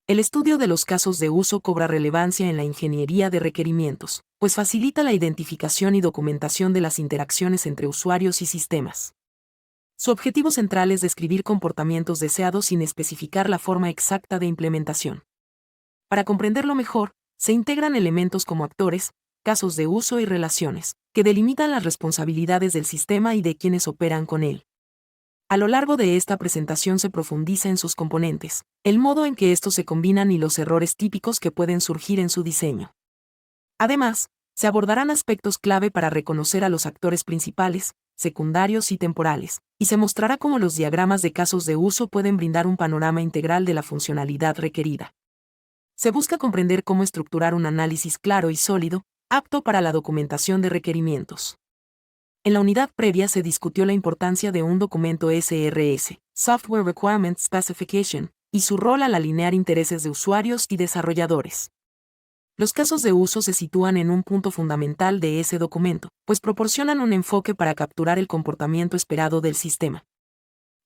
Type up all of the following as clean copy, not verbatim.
El estudio de los casos de uso cobra relevancia en la ingeniería de requerimientos, pues facilita la identificación y documentación de las interacciones entre usuarios y sistemas. Su objetivo central es describir comportamientos deseados sin especificar la forma exacta de implementación. Para comprenderlo mejor, se integran elementos como actores, casos de uso y relaciones, que delimitan las responsabilidades del sistema y de quienes operan con él. A lo largo de esta presentación se profundiza en sus componentes, el modo en que estos se combinan y los errores típicos que pueden surgir en su diseño. Además, se abordarán aspectos clave para reconocer a los actores principales, secundarios y temporales, y se mostrará cómo los diagramas de casos de uso pueden brindar un panorama integral de la funcionalidad requerida. Se busca comprender cómo estructurar un análisis claro y sólido, apto para la documentación de requerimientos. En la unidad previa se discutió la importancia de un documento SRS, Software Requirements Specification, y su rol al alinear intereses de usuarios y desarrolladores. Los casos de uso se sitúan en un punto fundamental de ese documento, pues proporcionan un enfoque para capturar el comportamiento esperado del sistema.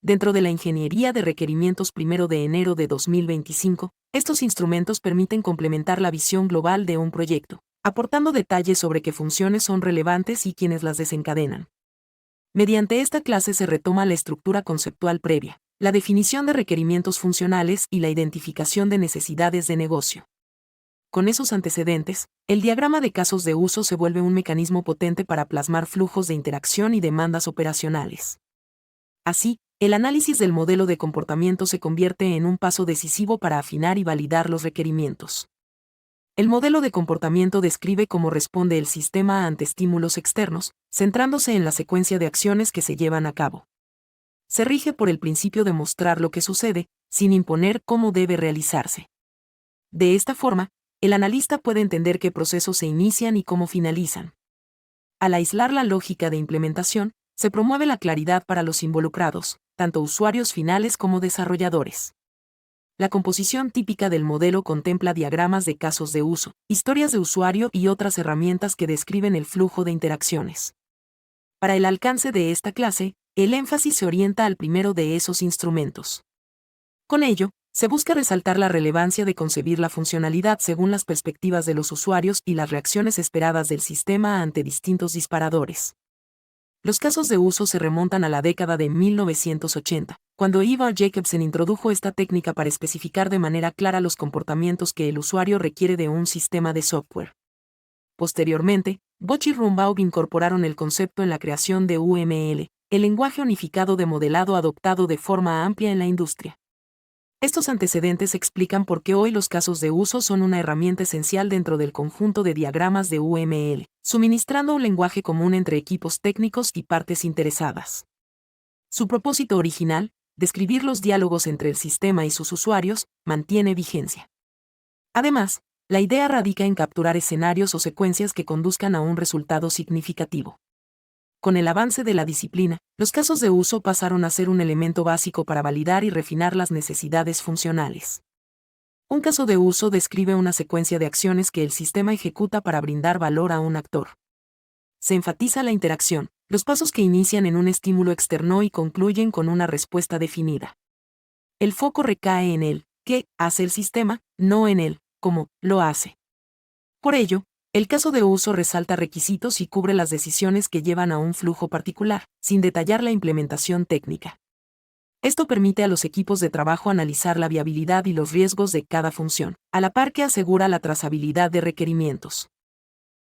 Dentro de la ingeniería de requerimientos 1 de enero de 2025, estos instrumentos permiten complementar la visión global de un proyecto, aportando detalles sobre qué funciones son relevantes y quiénes las desencadenan. Mediante esta clase se retoma la estructura conceptual previa, la definición de requerimientos funcionales y la identificación de necesidades de negocio. Con esos antecedentes, el diagrama de casos de uso se vuelve un mecanismo potente para plasmar flujos de interacción y demandas operacionales. Así, el análisis del modelo de comportamiento se convierte en un paso decisivo para afinar y validar los requerimientos. El modelo de comportamiento describe cómo responde el sistema ante estímulos externos, centrándose en la secuencia de acciones que se llevan a cabo. Se rige por el principio de mostrar lo que sucede, sin imponer cómo debe realizarse. De esta forma, el analista puede entender qué procesos se inician y cómo finalizan. Al aislar la lógica de implementación, se promueve la claridad para los involucrados, tanto usuarios finales como desarrolladores. La composición típica del modelo contempla diagramas de casos de uso, historias de usuario y otras herramientas que describen el flujo de interacciones. Para el alcance de esta clase, el énfasis se orienta al primero de esos instrumentos. Con ello, se busca resaltar la relevancia de concebir la funcionalidad según las perspectivas de los usuarios y las reacciones esperadas del sistema ante distintos disparadores. Los casos de uso se remontan a la década de 1980, cuando Ivar Jacobsen introdujo esta técnica para especificar de manera clara los comportamientos que el usuario requiere de un sistema de software. Posteriormente, Boch y Rumbaugh incorporaron el concepto en la creación de UML, el lenguaje unificado de modelado adoptado de forma amplia en la industria. Estos antecedentes explican por qué hoy los casos de uso son una herramienta esencial dentro del conjunto de diagramas de UML, suministrando un lenguaje común entre equipos técnicos y partes interesadas. Su propósito original, describir los diálogos entre el sistema y sus usuarios, mantiene vigencia. Además, la idea radica en capturar escenarios o secuencias que conduzcan a un resultado significativo. Con el avance de la disciplina, los casos de uso pasaron a ser un elemento básico para validar y refinar las necesidades funcionales. Un caso de uso describe una secuencia de acciones que el sistema ejecuta para brindar valor a un actor. Se enfatiza la interacción, los pasos que inician en un estímulo externo y concluyen con una respuesta definida. El foco recae en el qué hace el sistema, no en el cómo lo hace. Por ello, el caso de uso resalta requisitos y cubre las decisiones que llevan a un flujo particular, sin detallar la implementación técnica. Esto permite a los equipos de trabajo analizar la viabilidad y los riesgos de cada función, a la par que asegura la trazabilidad de requerimientos.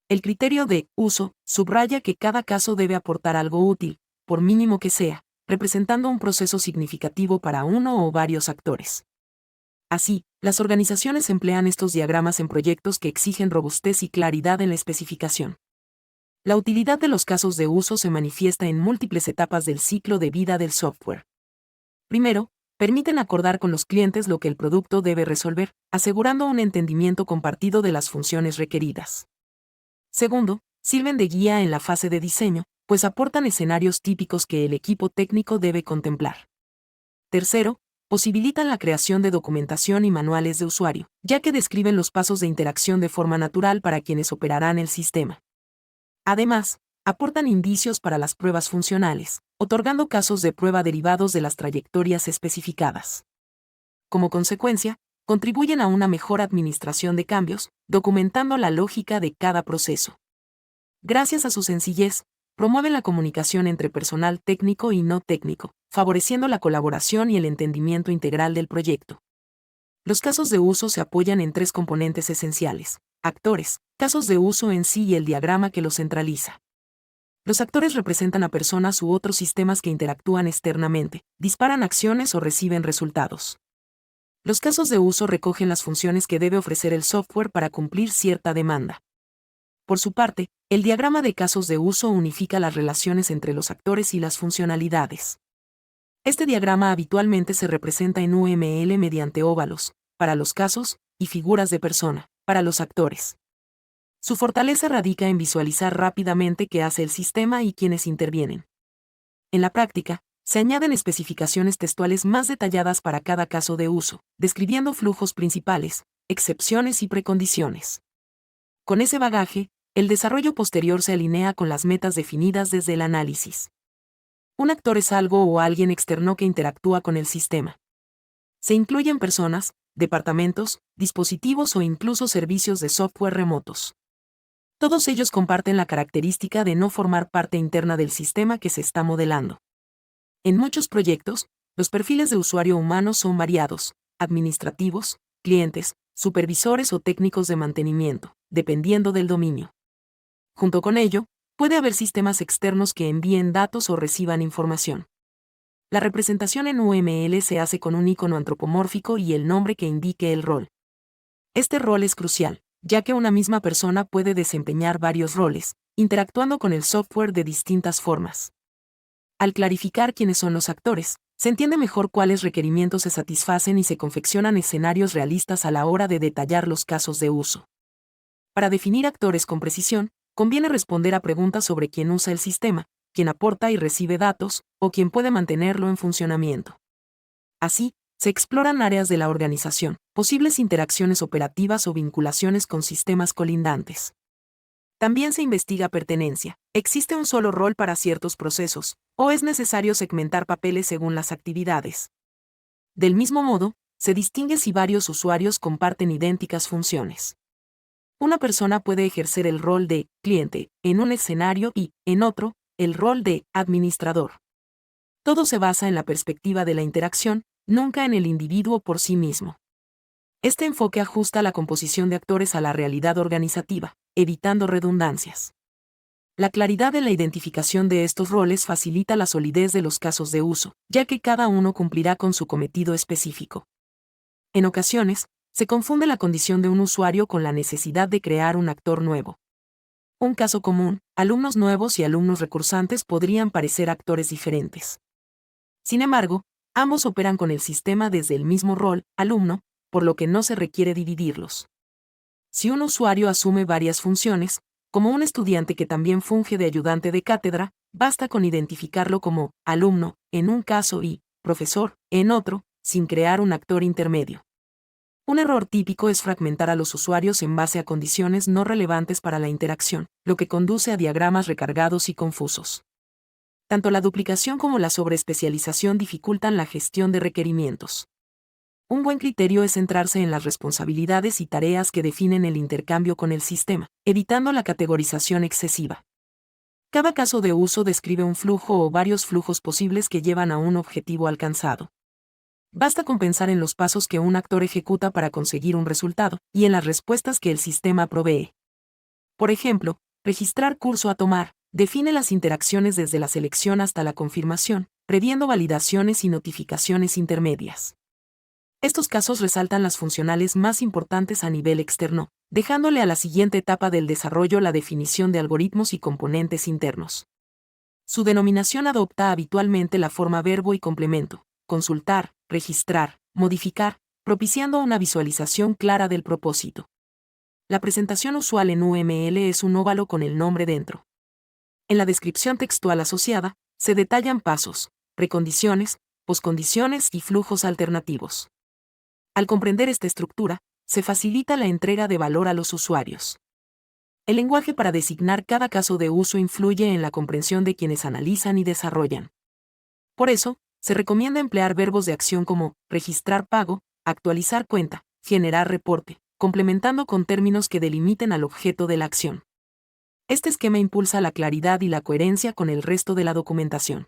El criterio de uso subraya que cada caso debe aportar algo útil, por mínimo que sea, representando un proceso significativo para uno o varios actores. Así, las organizaciones emplean estos diagramas en proyectos que exigen robustez y claridad en la especificación. La utilidad de los casos de uso se manifiesta en múltiples etapas del ciclo de vida del software. Primero, permiten acordar con los clientes lo que el producto debe resolver, asegurando un entendimiento compartido de las funciones requeridas. Segundo, sirven de guía en la fase de diseño, pues aportan escenarios típicos que el equipo técnico debe contemplar. Tercero, posibilitan la creación de documentación y manuales de usuario, ya que describen los pasos de interacción de forma natural para quienes operarán el sistema. Además, aportan indicios para las pruebas funcionales, otorgando casos de prueba derivados de las trayectorias especificadas. Como consecuencia, contribuyen a una mejor administración de cambios, documentando la lógica de cada proceso. Gracias a su sencillez, promueven la comunicación entre personal técnico y no técnico, favoreciendo la colaboración y el entendimiento integral del proyecto. Los casos de uso se apoyan en tres componentes esenciales: actores, casos de uso en sí y el diagrama que los centraliza. Los actores representan a personas u otros sistemas que interactúan externamente, disparan acciones o reciben resultados. Los casos de uso recogen las funciones que debe ofrecer el software para cumplir cierta demanda. Por su parte, el diagrama de casos de uso unifica las relaciones entre los actores y las funcionalidades. Este diagrama habitualmente se representa en UML mediante óvalos, para los casos, y figuras de persona, para los actores. Su fortaleza radica en visualizar rápidamente qué hace el sistema y quiénes intervienen. En la práctica, se añaden especificaciones textuales más detalladas para cada caso de uso, describiendo flujos principales, excepciones y precondiciones. Con ese bagaje, el desarrollo posterior se alinea con las metas definidas desde el análisis. Un actor es algo o alguien externo que interactúa con el sistema. Se incluyen personas, departamentos, dispositivos o incluso servicios de software remotos. Todos ellos comparten la característica de no formar parte interna del sistema que se está modelando. En muchos proyectos, los perfiles de usuario humanos son variados: administrativos, clientes, supervisores o técnicos de mantenimiento, dependiendo del dominio. Junto con ello, puede haber sistemas externos que envíen datos o reciban información. La representación en UML se hace con un icono antropomórfico y el nombre que indique el rol. Este rol es crucial, ya que una misma persona puede desempeñar varios roles, interactuando con el software de distintas formas. Al clarificar quiénes son los actores, se entiende mejor cuáles requerimientos se satisfacen y se confeccionan escenarios realistas a la hora de detallar los casos de uso. Para definir actores con precisión, conviene responder a preguntas sobre quién usa el sistema, quién aporta y recibe datos, o quién puede mantenerlo en funcionamiento. Así, se exploran áreas de la organización, posibles interacciones operativas o vinculaciones con sistemas colindantes. También se investiga pertenencia. ¿Existe un solo rol para ciertos procesos, o es necesario segmentar papeles según las actividades? Del mismo modo, se distingue si varios usuarios comparten idénticas funciones. Una persona puede ejercer el rol de cliente en un escenario y, en otro, el rol de administrador. Todo se basa en la perspectiva de la interacción, nunca en el individuo por sí mismo. Este enfoque ajusta la composición de actores a la realidad organizativa, evitando redundancias. La claridad de la identificación de estos roles facilita la solidez de los casos de uso, ya que cada uno cumplirá con su cometido específico. En ocasiones, se confunde la condición de un usuario con la necesidad de crear un actor nuevo. Un caso común: alumnos nuevos y alumnos recursantes podrían parecer actores diferentes. Sin embargo, ambos operan con el sistema desde el mismo rol, alumno, por lo que no se requiere dividirlos. Si un usuario asume varias funciones, como un estudiante que también funge de ayudante de cátedra, basta con identificarlo como alumno en un caso y profesor en otro, sin crear un actor intermedio. Un error típico es fragmentar a los usuarios en base a condiciones no relevantes para la interacción, lo que conduce a diagramas recargados y confusos. Tanto la duplicación como la sobreespecialización dificultan la gestión de requerimientos. Un buen criterio es centrarse en las responsabilidades y tareas que definen el intercambio con el sistema, evitando la categorización excesiva. Cada caso de uso describe un flujo o varios flujos posibles que llevan a un objetivo alcanzado. Basta con pensar en los pasos que un actor ejecuta para conseguir un resultado, y en las respuestas que el sistema provee. Por ejemplo, registrar curso a tomar define las interacciones desde la selección hasta la confirmación, previendo validaciones y notificaciones intermedias. Estos casos resaltan las funcionales más importantes a nivel externo, dejándole a la siguiente etapa del desarrollo la definición de algoritmos y componentes internos. Su denominación adopta habitualmente la forma verbo y complemento: consultar, registrar, modificar, propiciando una visualización clara del propósito. La presentación usual en UML es un óvalo con el nombre dentro. En la descripción textual asociada, se detallan pasos, precondiciones, poscondiciones y flujos alternativos. Al comprender esta estructura, se facilita la entrega de valor a los usuarios. El lenguaje para designar cada caso de uso influye en la comprensión de quienes analizan y desarrollan. Por eso, se recomienda emplear verbos de acción como registrar pago, actualizar cuenta, generar reporte, complementando con términos que delimiten al objeto de la acción. Este esquema impulsa la claridad y la coherencia con el resto de la documentación.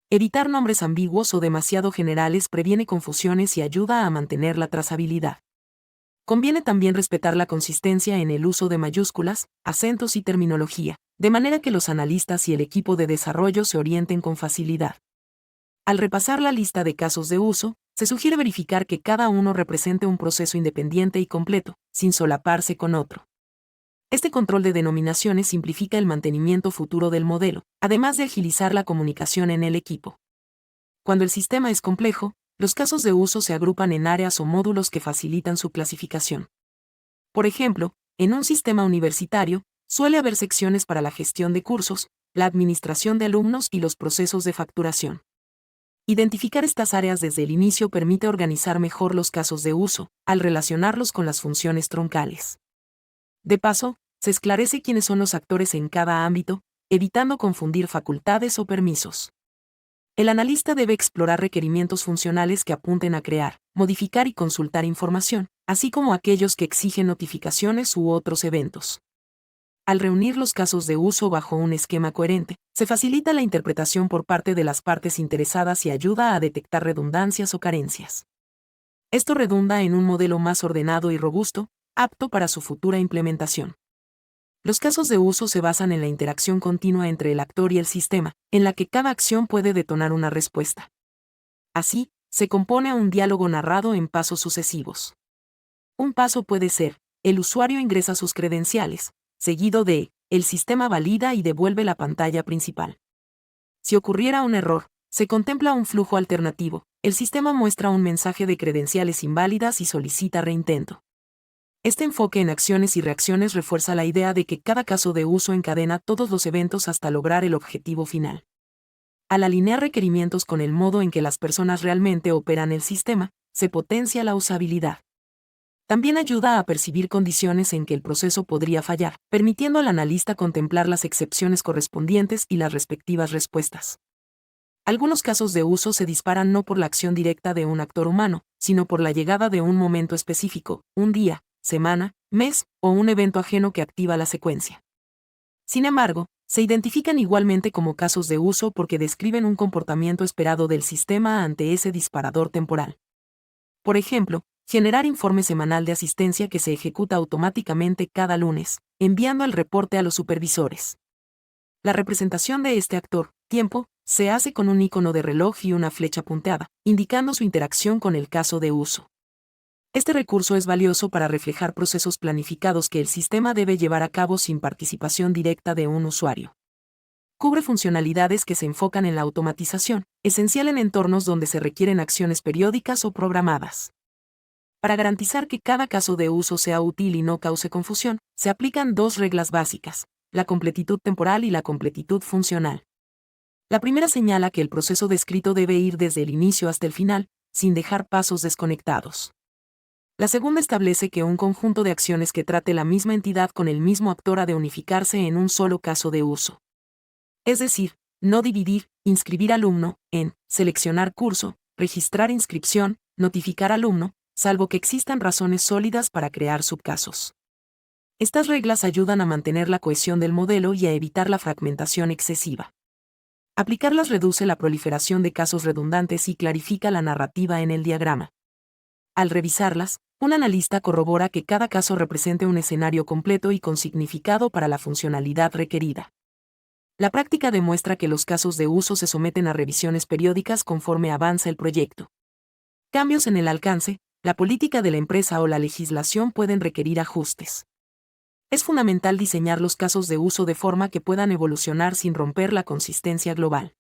Evitar nombres ambiguos o demasiado generales previene confusiones y ayuda a mantener la trazabilidad. Conviene también respetar la consistencia en el uso de mayúsculas, acentos y terminología, de manera que los analistas y el equipo de desarrollo se orienten con facilidad. Al repasar la lista de casos de uso, se sugiere verificar que cada uno represente un proceso independiente y completo, sin solaparse con otro. Este control de denominaciones simplifica el mantenimiento futuro del modelo, además de agilizar la comunicación en el equipo. Cuando el sistema es complejo, los casos de uso se agrupan en áreas o módulos que facilitan su clasificación. Por ejemplo, en un sistema universitario, suele haber secciones para la gestión de cursos, la administración de alumnos y los procesos de facturación. Identificar estas áreas desde el inicio permite organizar mejor los casos de uso, al relacionarlos con las funciones troncales. De paso, se esclarece quiénes son los actores en cada ámbito, evitando confundir facultades o permisos. El analista debe explorar requerimientos funcionales que apunten a crear, modificar y consultar información, así como aquellos que exigen notificaciones u otros eventos. Al reunir los casos de uso bajo un esquema coherente, se facilita la interpretación por parte de las partes interesadas y ayuda a detectar redundancias o carencias. Esto redunda en un modelo más ordenado y robusto, apto para su futura implementación. Los casos de uso se basan en la interacción continua entre el actor y el sistema, en la que cada acción puede detonar una respuesta. Así, se compone un diálogo narrado en pasos sucesivos. Un paso puede ser: el usuario ingresa sus credenciales, seguido de: el sistema valida y devuelve la pantalla principal. Si ocurriera un error, se contempla un flujo alternativo: el sistema muestra un mensaje de credenciales inválidas y solicita reintento. Este enfoque en acciones y reacciones refuerza la idea de que cada caso de uso encadena todos los eventos hasta lograr el objetivo final. Al alinear requerimientos con el modo en que las personas realmente operan el sistema, se potencia la usabilidad. También ayuda a percibir condiciones en que el proceso podría fallar, permitiendo al analista contemplar las excepciones correspondientes y las respectivas respuestas. Algunos casos de uso se disparan no por la acción directa de un actor humano, sino por la llegada de un momento específico, un día, semana, mes o un evento ajeno que activa la secuencia. Sin embargo, se identifican igualmente como casos de uso porque describen un comportamiento esperado del sistema ante ese disparador temporal. Por ejemplo, generar informe semanal de asistencia que se ejecuta automáticamente cada lunes, enviando el reporte a los supervisores. La representación de este actor, tiempo, se hace con un icono de reloj y una flecha punteada, indicando su interacción con el caso de uso. Este recurso es valioso para reflejar procesos planificados que el sistema debe llevar a cabo sin participación directa de un usuario. Cubre funcionalidades que se enfocan en la automatización, esencial en entornos donde se requieren acciones periódicas o programadas. Para garantizar que cada caso de uso sea útil y no cause confusión, se aplican dos reglas básicas: la completitud temporal y la completitud funcional. La primera señala que el proceso descrito debe ir desde el inicio hasta el final, sin dejar pasos desconectados. La segunda establece que un conjunto de acciones que trate la misma entidad con el mismo actor ha de unificarse en un solo caso de uso. Es decir, no dividir: inscribir alumno, en seleccionar curso, registrar inscripción, notificar alumno, salvo que existan razones sólidas para crear subcasos. Estas reglas ayudan a mantener la cohesión del modelo y a evitar la fragmentación excesiva. Aplicarlas reduce la proliferación de casos redundantes y clarifica la narrativa en el diagrama. Al revisarlas, un analista corrobora que cada caso represente un escenario completo y con significado para la funcionalidad requerida. La práctica demuestra que los casos de uso se someten a revisiones periódicas conforme avanza el proyecto. Cambios en el alcance, la política de la empresa o la legislación pueden requerir ajustes. Es fundamental diseñar los casos de uso de forma que puedan evolucionar sin romper la consistencia global.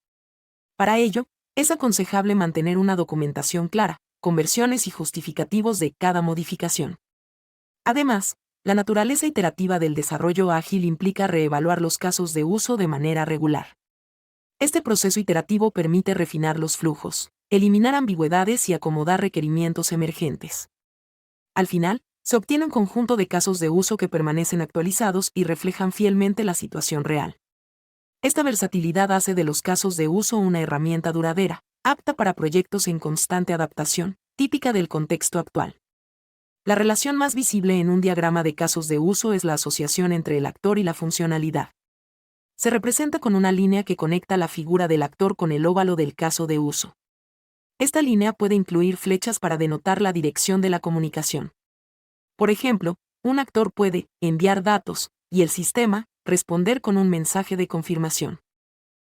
Para ello, es aconsejable mantener una documentación clara, con versiones y justificativos de cada modificación. Además, la naturaleza iterativa del desarrollo ágil implica reevaluar los casos de uso de manera regular. Este proceso iterativo permite refinar los flujos, eliminar ambigüedades y acomodar requerimientos emergentes. Al final, se obtiene un conjunto de casos de uso que permanecen actualizados y reflejan fielmente la situación real. Esta versatilidad hace de los casos de uso una herramienta duradera, apta para proyectos en constante adaptación, típica del contexto actual. La relación más visible en un diagrama de casos de uso es la asociación entre el actor y la funcionalidad. Se representa con una línea que conecta la figura del actor con el óvalo del caso de uso. Esta línea puede incluir flechas para denotar la dirección de la comunicación. Por ejemplo, un actor puede enviar datos, y el sistema responder con un mensaje de confirmación.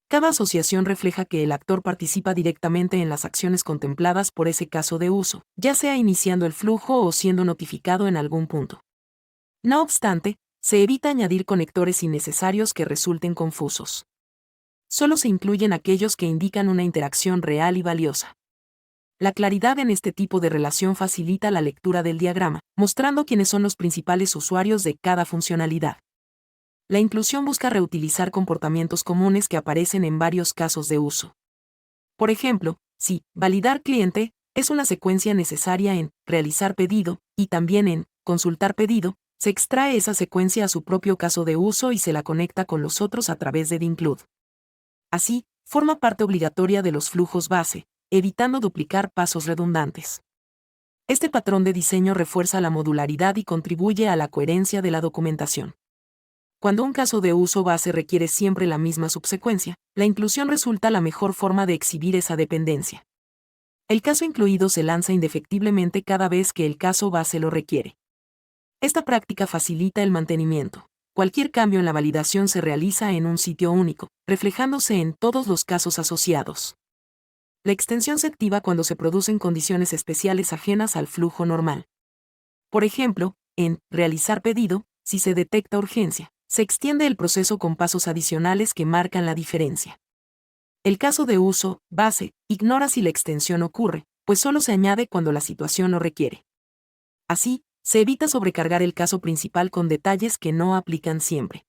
Cada asociación refleja que el actor participa directamente en las acciones contempladas por ese caso de uso, ya sea iniciando el flujo o siendo notificado en algún punto. No obstante, se evita añadir conectores innecesarios que resulten confusos. Solo se incluyen aquellos que indican una interacción real y valiosa. La claridad en este tipo de relación facilita la lectura del diagrama, mostrando quiénes son los principales usuarios de cada funcionalidad. La inclusión busca reutilizar comportamientos comunes que aparecen en varios casos de uso. Por ejemplo, si validar cliente es una secuencia necesaria en realizar pedido y también en consultar pedido, se extrae esa secuencia a su propio caso de uso y se la conecta con los otros a través de include. Así, forma parte obligatoria de los flujos base, evitando duplicar pasos redundantes. Este patrón de diseño refuerza la modularidad y contribuye a la coherencia de la documentación. Cuando un caso de uso base requiere siempre la misma subsecuencia, la inclusión resulta la mejor forma de exhibir esa dependencia. El caso incluido se lanza indefectiblemente cada vez que el caso base lo requiere. Esta práctica facilita el mantenimiento. Cualquier cambio en la validación se realiza en un sitio único, reflejándose en todos los casos asociados. La extensión se activa cuando se producen condiciones especiales ajenas al flujo normal. Por ejemplo, en realizar pedido, si se detecta urgencia, se extiende el proceso con pasos adicionales que marcan la diferencia. El caso de uso base ignora si la extensión ocurre, pues solo se añade cuando la situación lo requiere. Así, se evita sobrecargar el caso principal con detalles que no aplican siempre.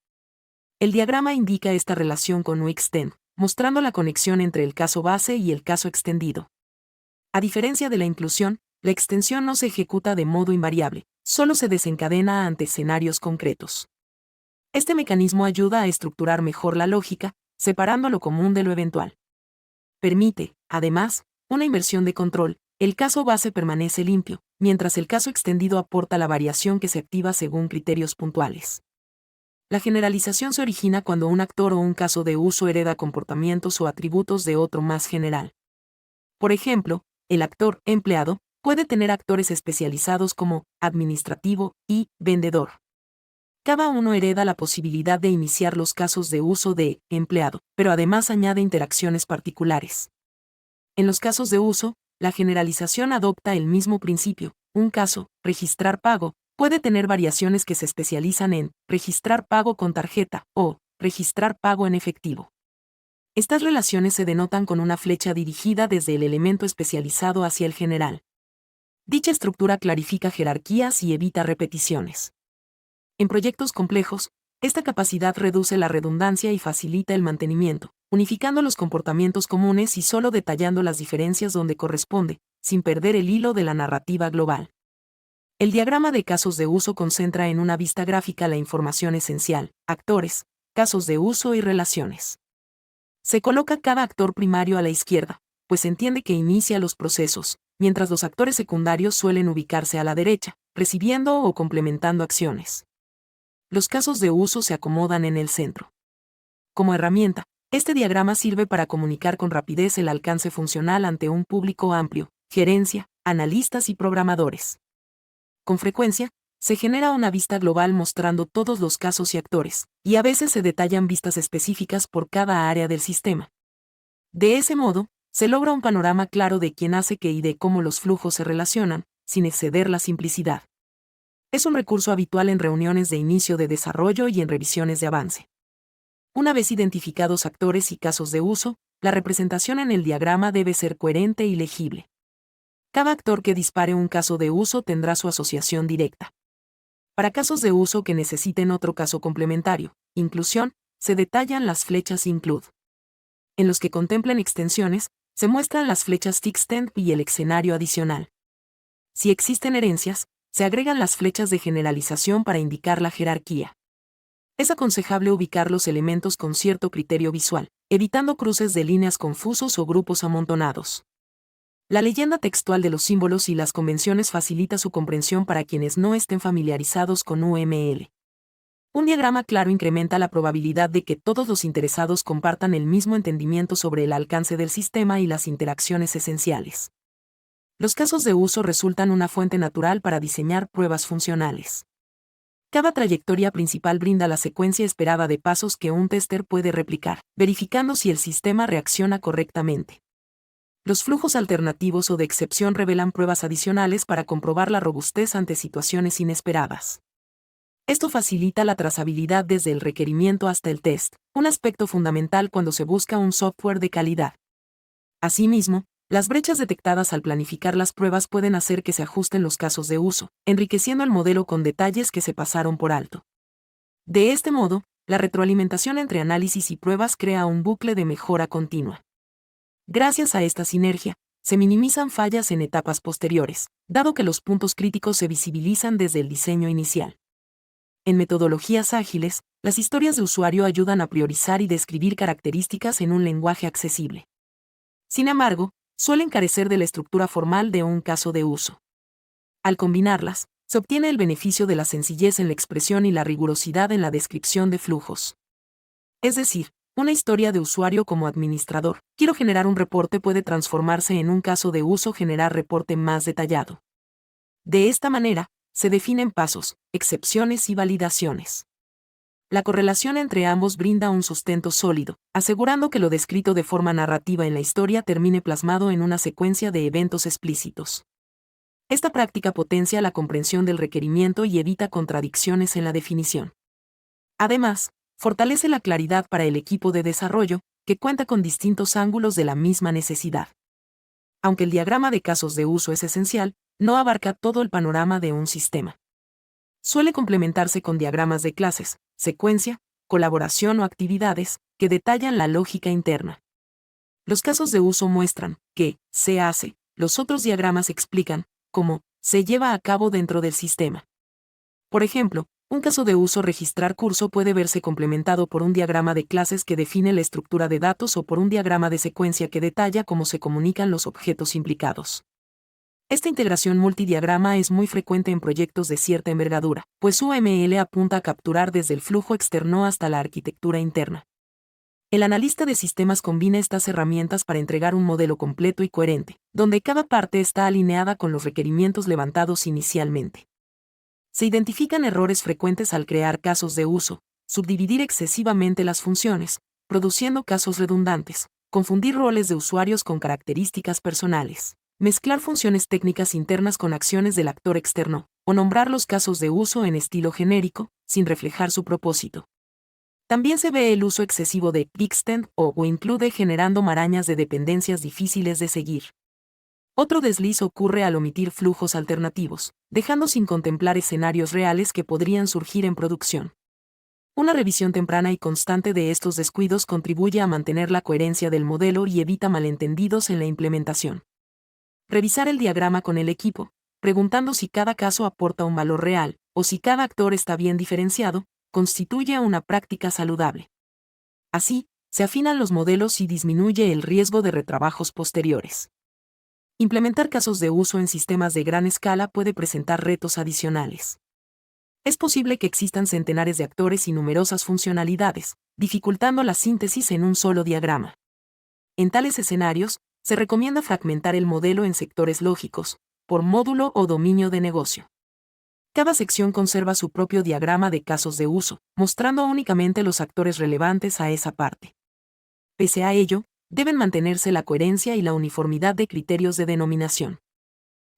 El diagrama indica esta relación con uExtend, mostrando la conexión entre el caso base y el caso extendido. A diferencia de la inclusión, la extensión no se ejecuta de modo invariable, solo se desencadena ante escenarios concretos. Este mecanismo ayuda a estructurar mejor la lógica, separando lo común de lo eventual. Permite, además, una inversión de control. El caso base permanece limpio, mientras el caso extendido aporta la variación que se activa según criterios puntuales. La generalización se origina cuando un actor o un caso de uso hereda comportamientos o atributos de otro más general. Por ejemplo, el actor empleado puede tener actores especializados como administrativo y vendedor. Cada uno hereda la posibilidad de iniciar los casos de uso de empleado, pero además añade interacciones particulares. En los casos de uso, la generalización adopta el mismo principio. Un caso, registrar pago, puede tener variaciones que se especializan en registrar pago con tarjeta o registrar pago en efectivo. Estas relaciones se denotan con una flecha dirigida desde el elemento especializado hacia el general. Dicha estructura clarifica jerarquías y evita repeticiones. En proyectos complejos, esta capacidad reduce la redundancia y facilita el mantenimiento, unificando los comportamientos comunes y solo detallando las diferencias donde corresponde, sin perder el hilo de la narrativa global. El diagrama de casos de uso concentra en una vista gráfica la información esencial, actores, casos de uso y relaciones. Se coloca cada actor primario a la izquierda, pues se entiende que inicia los procesos, mientras los actores secundarios suelen ubicarse a la derecha, recibiendo o complementando acciones. Los casos de uso se acomodan en el centro. Como herramienta, este diagrama sirve para comunicar con rapidez el alcance funcional ante un público amplio, gerencia, analistas y programadores. Con frecuencia, se genera una vista global mostrando todos los casos y actores, y a veces se detallan vistas específicas por cada área del sistema. De ese modo, se logra un panorama claro de quién hace qué y de cómo los flujos se relacionan, sin exceder la simplicidad. Es un recurso habitual en reuniones de inicio de desarrollo y en revisiones de avance. Una vez identificados actores y casos de uso, la representación en el diagrama debe ser coherente y legible. Cada actor que dispare un caso de uso tendrá su asociación directa. Para casos de uso que necesiten otro caso complementario, inclusión, se detallan las flechas include. En los que contemplen extensiones, se muestran las flechas fixed y el escenario adicional. Si existen herencias, se agregan las flechas de generalización para indicar la jerarquía. Es aconsejable ubicar los elementos con cierto criterio visual, evitando cruces de líneas confusos o grupos amontonados. La leyenda textual de los símbolos y las convenciones facilita su comprensión para quienes no estén familiarizados con UML. Un diagrama claro incrementa la probabilidad de que todos los interesados compartan el mismo entendimiento sobre el alcance del sistema y las interacciones esenciales. Los casos de uso resultan una fuente natural para diseñar pruebas funcionales. Cada trayectoria principal brinda la secuencia esperada de pasos que un tester puede replicar, verificando si el sistema reacciona correctamente. Los flujos alternativos o de excepción revelan pruebas adicionales para comprobar la robustez ante situaciones inesperadas. Esto facilita la trazabilidad desde el requerimiento hasta el test, un aspecto fundamental cuando se busca un software de calidad. Asimismo, las brechas detectadas al planificar las pruebas pueden hacer que se ajusten los casos de uso, enriqueciendo el modelo con detalles que se pasaron por alto. De este modo, la retroalimentación entre análisis y pruebas crea un bucle de mejora continua. Gracias a esta sinergia, se minimizan fallas en etapas posteriores, dado que los puntos críticos se visibilizan desde el diseño inicial. En metodologías ágiles, las historias de usuario ayudan a priorizar y describir características en un lenguaje accesible. Sin embargo, suelen carecer de la estructura formal de un caso de uso. Al combinarlas, se obtiene el beneficio de la sencillez en la expresión y la rigurosidad en la descripción de flujos. Es decir, una historia de usuario como administrador, quiero generar un reporte puede transformarse en un caso de uso generar reporte más detallado. De esta manera, se definen pasos, excepciones y validaciones. La correlación entre ambos brinda un sustento sólido, asegurando que lo descrito de forma narrativa en la historia termine plasmado en una secuencia de eventos explícitos. Esta práctica potencia la comprensión del requerimiento y evita contradicciones en la definición. Además, fortalece la claridad para el equipo de desarrollo, que cuenta con distintos ángulos de la misma necesidad. Aunque el diagrama de casos de uso es esencial, no abarca todo el panorama de un sistema. Suele complementarse con diagramas de clases, secuencia, colaboración o actividades, que detallan la lógica interna. Los casos de uso muestran qué se hace, los otros diagramas explican cómo se lleva a cabo dentro del sistema. Por ejemplo, un caso de uso registrar curso puede verse complementado por un diagrama de clases que define la estructura de datos o por un diagrama de secuencia que detalla cómo se comunican los objetos implicados. Esta integración multidiagrama es muy frecuente en proyectos de cierta envergadura, pues UML apunta a capturar desde el flujo externo hasta la arquitectura interna. El analista de sistemas combina estas herramientas para entregar un modelo completo y coherente, donde cada parte está alineada con los requerimientos levantados inicialmente. Se identifican errores frecuentes al crear casos de uso, subdividir excesivamente las funciones, produciendo casos redundantes, confundir roles de usuarios con características personales, mezclar funciones técnicas internas con acciones del actor externo, o nombrar los casos de uso en estilo genérico, sin reflejar su propósito. También se ve el uso excesivo de extend o include generando marañas de dependencias difíciles de seguir. Otro desliz ocurre al omitir flujos alternativos, dejando sin contemplar escenarios reales que podrían surgir en producción. Una revisión temprana y constante de estos descuidos contribuye a mantener la coherencia del modelo y evita malentendidos en la implementación. Revisar el diagrama con el equipo, preguntando si cada caso aporta un valor real, o si cada actor está bien diferenciado, constituye una práctica saludable. Así, se afinan los modelos y disminuye el riesgo de retrabajos posteriores. Implementar casos de uso en sistemas de gran escala puede presentar retos adicionales. Es posible que existan centenares de actores y numerosas funcionalidades, dificultando la síntesis en un solo diagrama. En tales escenarios, se recomienda fragmentar el modelo en sectores lógicos, por módulo o dominio de negocio. Cada sección conserva su propio diagrama de casos de uso, mostrando únicamente los actores relevantes a esa parte. Pese a ello, deben mantenerse la coherencia y la uniformidad de criterios de denominación.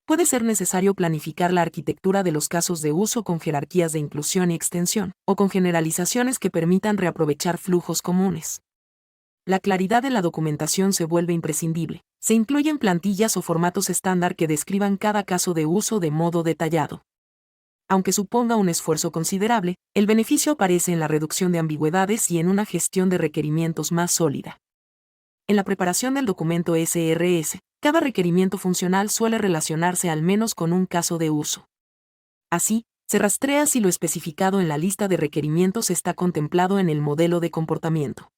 Puede ser necesario planificar la arquitectura de los casos de uso con jerarquías de inclusión y extensión, o con generalizaciones que permitan reaprovechar flujos comunes. La claridad de la documentación se vuelve imprescindible. Se incluyen plantillas o formatos estándar que describan cada caso de uso de modo detallado. Aunque suponga un esfuerzo considerable, el beneficio aparece en la reducción de ambigüedades y en una gestión de requerimientos más sólida. En la preparación del documento SRS, cada requerimiento funcional suele relacionarse al menos con un caso de uso. Así, se rastrea si lo especificado en la lista de requerimientos está contemplado en el modelo de comportamiento.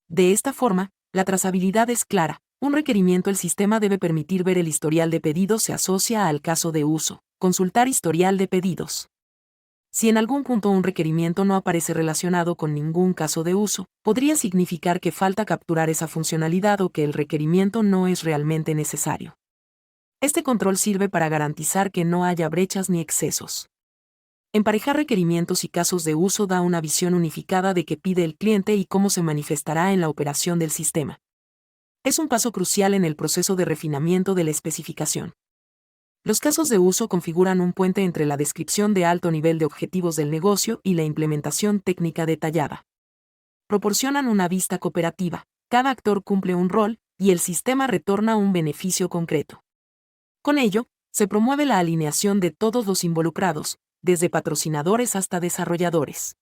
De esta forma, la trazabilidad es clara, Un requerimiento: el sistema debe permitir ver el historial de pedidos, se asocia al caso de uso. Consultar historial de pedidos. Si en algún punto un requerimiento no aparece relacionado con ningún caso de uso, podría significar que falta capturar esa funcionalidad o que el requerimiento no es realmente necesario. Este control sirve para garantizar que no haya brechas ni excesos. Emparejar requerimientos y casos de uso da una visión unificada de qué pide el cliente y cómo se manifestará en la operación del sistema. Es un paso crucial en el proceso de refinamiento de la especificación. Los casos de uso configuran un puente entre la descripción de alto nivel de objetivos del negocio y la implementación técnica detallada. Proporcionan una vista cooperativa, cada actor cumple un rol, y el sistema retorna un beneficio concreto. Con ello, se promueve la alineación de todos los involucrados, desde patrocinadores hasta desarrolladores.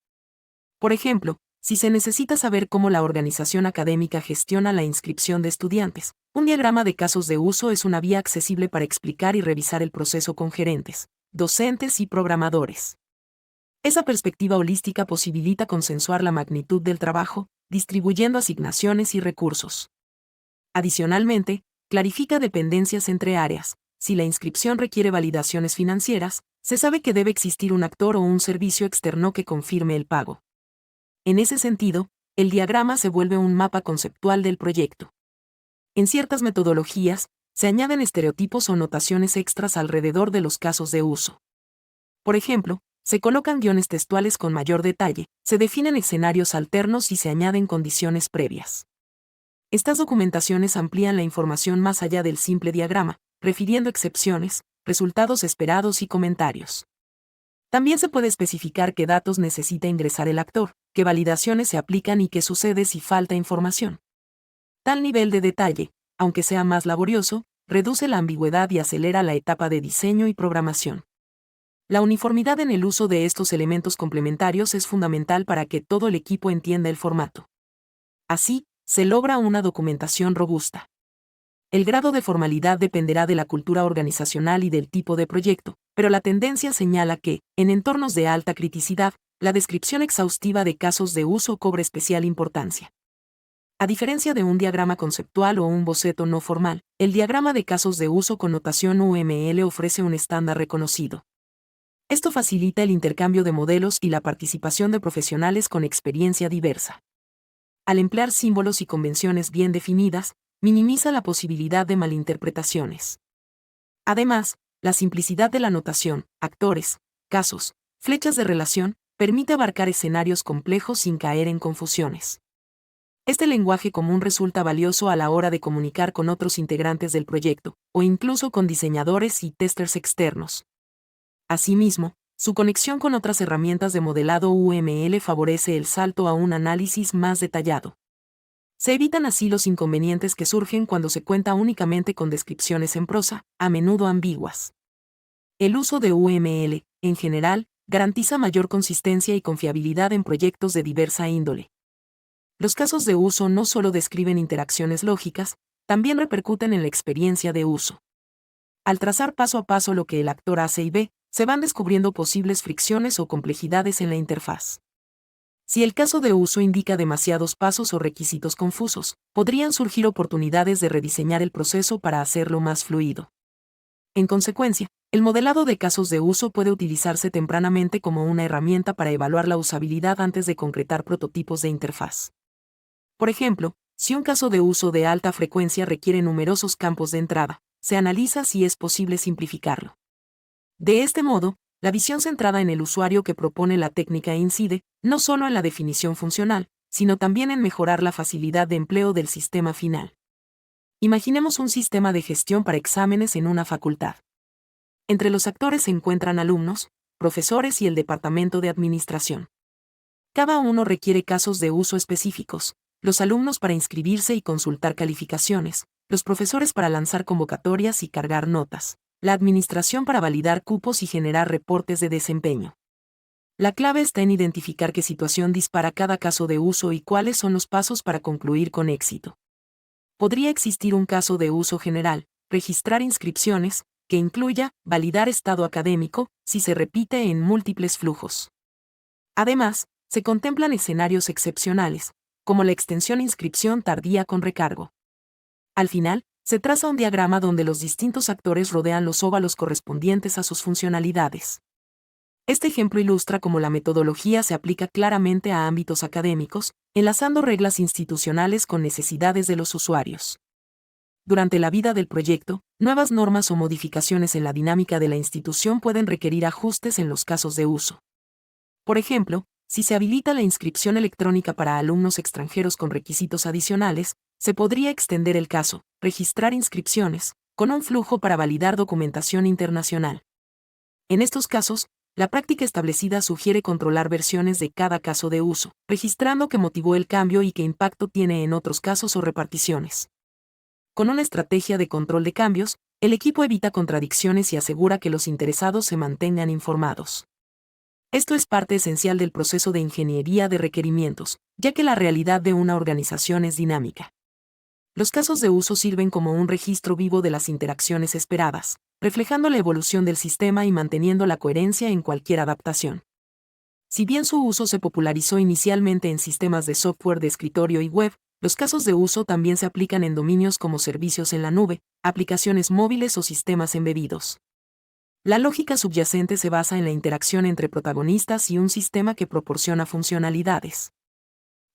Por ejemplo, si se necesita saber cómo la organización académica gestiona la inscripción de estudiantes, un diagrama de casos de uso es una vía accesible para explicar y revisar el proceso con gerentes, docentes y programadores. Esa perspectiva holística posibilita consensuar la magnitud del trabajo, distribuyendo asignaciones y recursos. Adicionalmente, clarifica dependencias entre áreas. Si la inscripción requiere validaciones financieras, se sabe que debe existir un actor o un servicio externo que confirme el pago. En ese sentido, el diagrama se vuelve un mapa conceptual del proyecto. En ciertas metodologías, se añaden estereotipos o notaciones extras alrededor de los casos de uso. Por ejemplo, se colocan guiones textuales con mayor detalle, se definen escenarios alternos y se añaden condiciones previas. Estas documentaciones amplían la información más allá del simple diagrama, refiriendo excepciones, resultados esperados y comentarios. También se puede especificar qué datos necesita ingresar el actor, qué validaciones se aplican y qué sucede si falta información. Tal nivel de detalle, aunque sea más laborioso, reduce la ambigüedad y acelera la etapa de diseño y programación. La uniformidad en el uso de estos elementos complementarios es fundamental para que todo el equipo entienda el formato. Así, se logra una documentación robusta. El grado de formalidad dependerá de la cultura organizacional y del tipo de proyecto, pero la tendencia señala que, en entornos de alta criticidad, la descripción exhaustiva de casos de uso cobra especial importancia. A diferencia de un diagrama conceptual o un boceto no formal, el diagrama de casos de uso con notación UML ofrece un estándar reconocido. Esto facilita el intercambio de modelos y la participación de profesionales con experiencia diversa. Al emplear símbolos y convenciones bien definidas, minimiza la posibilidad de malinterpretaciones. Además, la simplicidad de la notación, actores, casos, flechas de relación, permite abarcar escenarios complejos sin caer en confusiones. Este lenguaje común resulta valioso a la hora de comunicar con otros integrantes del proyecto, o incluso con diseñadores y testers externos. Asimismo, su conexión con otras herramientas de modelado UML favorece el salto a un análisis más detallado. Se evitan así los inconvenientes que surgen cuando se cuenta únicamente con descripciones en prosa, a menudo ambiguas. El uso de UML, en general, garantiza mayor consistencia y confiabilidad en proyectos de diversa índole. Los casos de uso no solo describen interacciones lógicas, también repercuten en la experiencia de uso. Al trazar paso a paso lo que el actor hace y ve, se van descubriendo posibles fricciones o complejidades en la interfaz. Si el caso de uso indica demasiados pasos o requisitos confusos, podrían surgir oportunidades de rediseñar el proceso para hacerlo más fluido. En consecuencia, el modelado de casos de uso puede utilizarse tempranamente como una herramienta para evaluar la usabilidad antes de concretar prototipos de interfaz. Por ejemplo, si un caso de uso de alta frecuencia requiere numerosos campos de entrada, se analiza si es posible simplificarlo. De este modo, la visión centrada en el usuario que propone la técnica incide, no solo en la definición funcional, sino también en mejorar la facilidad de empleo del sistema final. Imaginemos un sistema de gestión para exámenes en una facultad. Entre los actores se encuentran alumnos, profesores y el departamento de administración. Cada uno requiere casos de uso específicos, los alumnos para inscribirse y consultar calificaciones, los profesores para lanzar convocatorias y cargar notas, la administración para validar cupos y generar reportes de desempeño. La clave está en identificar qué situación dispara cada caso de uso y cuáles son los pasos para concluir con éxito. Podría existir un caso de uso general, registrar inscripciones, que incluya validar estado académico, si se repite en múltiples flujos. Además, se contemplan escenarios excepcionales, como la extensión inscripción tardía con recargo. Al final, se traza un diagrama donde los distintos actores rodean los óvalos correspondientes a sus funcionalidades. Este ejemplo ilustra cómo la metodología se aplica claramente a ámbitos académicos, enlazando reglas institucionales con necesidades de los usuarios. Durante la vida del proyecto, nuevas normas o modificaciones en la dinámica de la institución pueden requerir ajustes en los casos de uso. Por ejemplo, si se habilita la inscripción electrónica para alumnos extranjeros con requisitos adicionales, se podría extender el caso, registrar inscripciones, con un flujo para validar documentación internacional. En estos casos, la práctica establecida sugiere controlar versiones de cada caso de uso, registrando qué motivó el cambio y qué impacto tiene en otros casos o reparticiones. Con una estrategia de control de cambios, el equipo evita contradicciones y asegura que los interesados se mantengan informados. Esto es parte esencial del proceso de ingeniería de requerimientos, ya que la realidad de una organización es dinámica. Los casos de uso sirven como un registro vivo de las interacciones esperadas, reflejando la evolución del sistema y manteniendo la coherencia en cualquier adaptación. Si bien su uso se popularizó inicialmente en sistemas de software de escritorio y web, los casos de uso también se aplican en dominios como servicios en la nube, aplicaciones móviles o sistemas embebidos. La lógica subyacente se basa en la interacción entre protagonistas y un sistema que proporciona funcionalidades.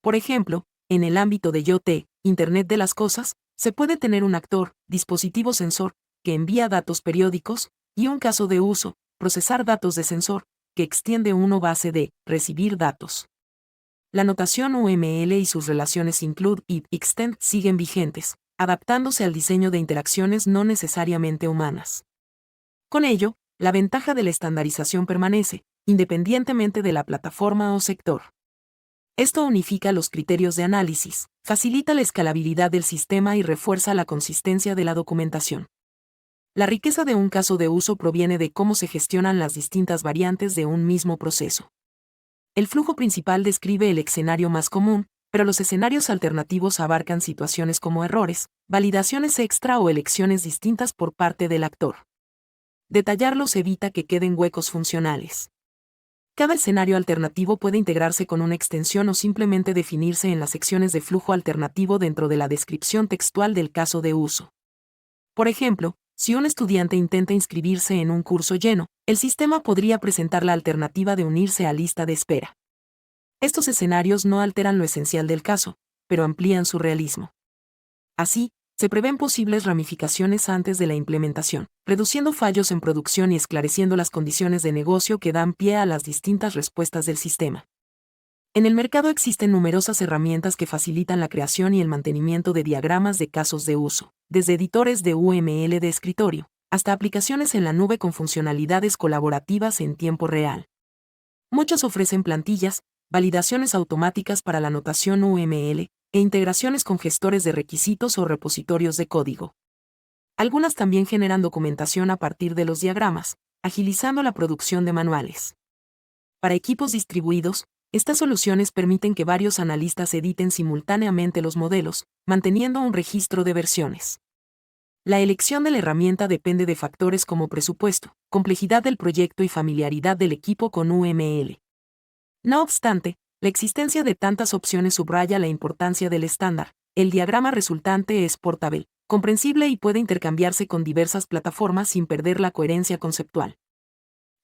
Por ejemplo, en el ámbito de IoT, Internet de las Cosas, se puede tener un actor, dispositivo sensor, que envía datos periódicos, y un caso de uso, procesar datos de sensor, que extiende una base de recibir datos. La notación UML y sus relaciones include y extend siguen vigentes, adaptándose al diseño de interacciones no necesariamente humanas. Con ello, la ventaja de la estandarización permanece, independientemente de la plataforma o sector. Esto unifica los criterios de análisis, facilita la escalabilidad del sistema y refuerza la consistencia de la documentación. La riqueza de un caso de uso proviene de cómo se gestionan las distintas variantes de un mismo proceso. El flujo principal describe el escenario más común, pero los escenarios alternativos abarcan situaciones como errores, validaciones extra o elecciones distintas por parte del actor. Detallarlos evita que queden huecos funcionales. Cada escenario alternativo puede integrarse con una extensión o simplemente definirse en las secciones de flujo alternativo dentro de la descripción textual del caso de uso. Por ejemplo, si un estudiante intenta inscribirse en un curso lleno, el sistema podría presentar la alternativa de unirse a lista de espera. Estos escenarios no alteran lo esencial del caso, pero amplían su realismo. Así, se prevén posibles ramificaciones antes de la implementación, reduciendo fallos en producción y esclareciendo las condiciones de negocio que dan pie a las distintas respuestas del sistema. En el mercado existen numerosas herramientas que facilitan la creación y el mantenimiento de diagramas de casos de uso, desde editores de UML de escritorio, hasta aplicaciones en la nube con funcionalidades colaborativas en tiempo real. Muchos ofrecen plantillas, validaciones automáticas para la notación UML, e integraciones con gestores de requisitos o repositorios de código. Algunas también generan documentación a partir de los diagramas, agilizando la producción de manuales. Para equipos distribuidos, estas soluciones permiten que varios analistas editen simultáneamente los modelos, manteniendo un registro de versiones. La elección de la herramienta depende de factores como presupuesto, complejidad del proyecto y familiaridad del equipo con UML. No obstante, la existencia de tantas opciones subraya la importancia del estándar. El diagrama resultante es portable, comprensible y puede intercambiarse con diversas plataformas sin perder la coherencia conceptual.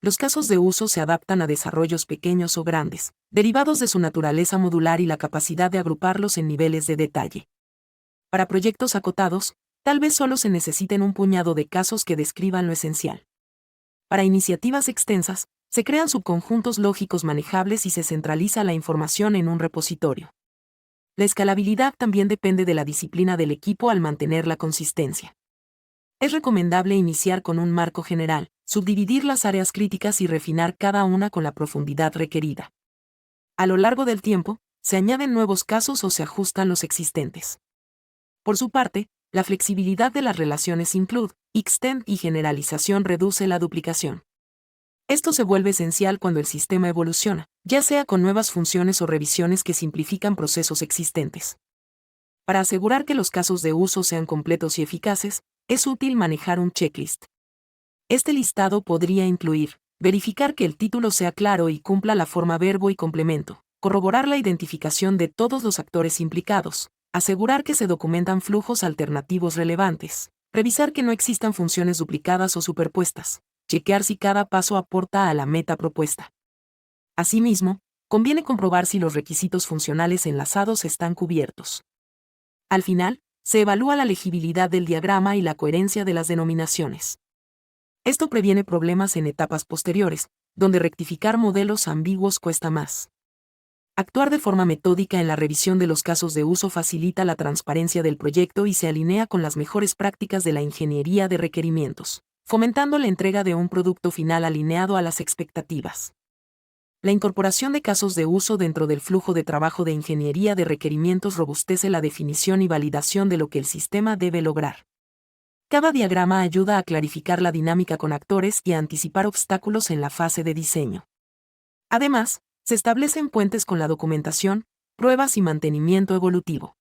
Los casos de uso se adaptan a desarrollos pequeños o grandes, derivados de su naturaleza modular y la capacidad de agruparlos en niveles de detalle. Para proyectos acotados, tal vez solo se necesiten un puñado de casos que describan lo esencial. Para iniciativas extensas, se crean subconjuntos lógicos manejables y se centraliza la información en un repositorio. La escalabilidad también depende de la disciplina del equipo al mantener la consistencia. Es recomendable iniciar con un marco general, subdividir las áreas críticas y refinar cada una con la profundidad requerida. A lo largo del tiempo, se añaden nuevos casos o se ajustan los existentes. Por su parte, la flexibilidad de las relaciones include, extend y generalización reduce la duplicación. Esto se vuelve esencial cuando el sistema evoluciona, ya sea con nuevas funciones o revisiones que simplifican procesos existentes. Para asegurar que los casos de uso sean completos y eficaces, es útil manejar un checklist. Este listado podría incluir: verificar que el título sea claro y cumpla la forma verbo y complemento, corroborar la identificación de todos los actores implicados, Asegurar que se documentan flujos alternativos relevantes. Revisar que no existan funciones duplicadas o superpuestas. Chequear si cada paso aporta a la meta propuesta. Asimismo, conviene comprobar si los requisitos funcionales enlazados están cubiertos. Al final, se evalúa la legibilidad del diagrama y la coherencia de las denominaciones. Esto previene problemas en etapas posteriores, donde rectificar modelos ambiguos cuesta más. Actuar de forma metódica en la revisión de los casos de uso facilita la transparencia del proyecto y se alinea con las mejores prácticas de la ingeniería de requerimientos, fomentando la entrega de un producto final alineado a las expectativas. La incorporación de casos de uso dentro del flujo de trabajo de ingeniería de requerimientos robustece la definición y validación de lo que el sistema debe lograr. Cada diagrama ayuda a clarificar la dinámica con actores y a anticipar obstáculos en la fase de diseño. Además, se establecen puentes con la documentación, pruebas y mantenimiento evolutivo.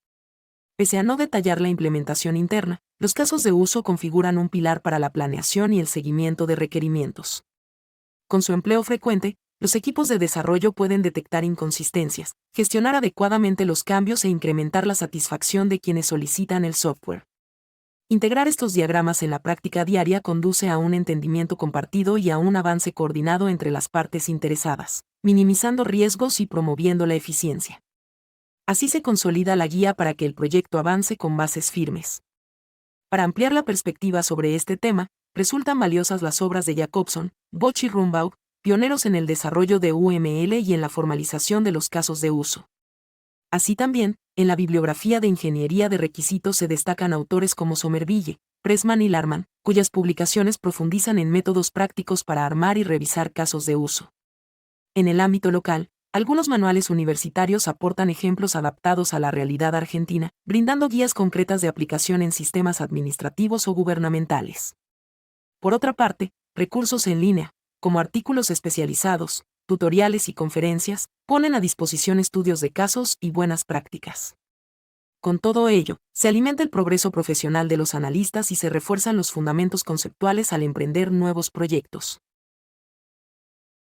Pese a no detallar la implementación interna, los casos de uso configuran un pilar para la planeación y el seguimiento de requerimientos. Con su empleo frecuente, los equipos de desarrollo pueden detectar inconsistencias, gestionar adecuadamente los cambios e incrementar la satisfacción de quienes solicitan el software. Integrar estos diagramas en la práctica diaria conduce a un entendimiento compartido y a un avance coordinado entre las partes interesadas, minimizando riesgos y promoviendo la eficiencia. Así se consolida la guía para que el proyecto avance con bases firmes. Para ampliar la perspectiva sobre este tema, resultan valiosas las obras de Jacobson, Bosch y Rumbaugh, pioneros en el desarrollo de UML y en la formalización de los casos de uso. Así también, en la bibliografía de ingeniería de requisitos se destacan autores como Somerville, Pressman y Larman, cuyas publicaciones profundizan en métodos prácticos para armar y revisar casos de uso. En el ámbito local, algunos manuales universitarios aportan ejemplos adaptados a la realidad argentina, brindando guías concretas de aplicación en sistemas administrativos o gubernamentales. Por otra parte, recursos en línea, como artículos especializados, tutoriales y conferencias, ponen a disposición estudios de casos y buenas prácticas. Con todo ello, se alimenta el progreso profesional de los analistas y se refuerzan los fundamentos conceptuales al emprender nuevos proyectos.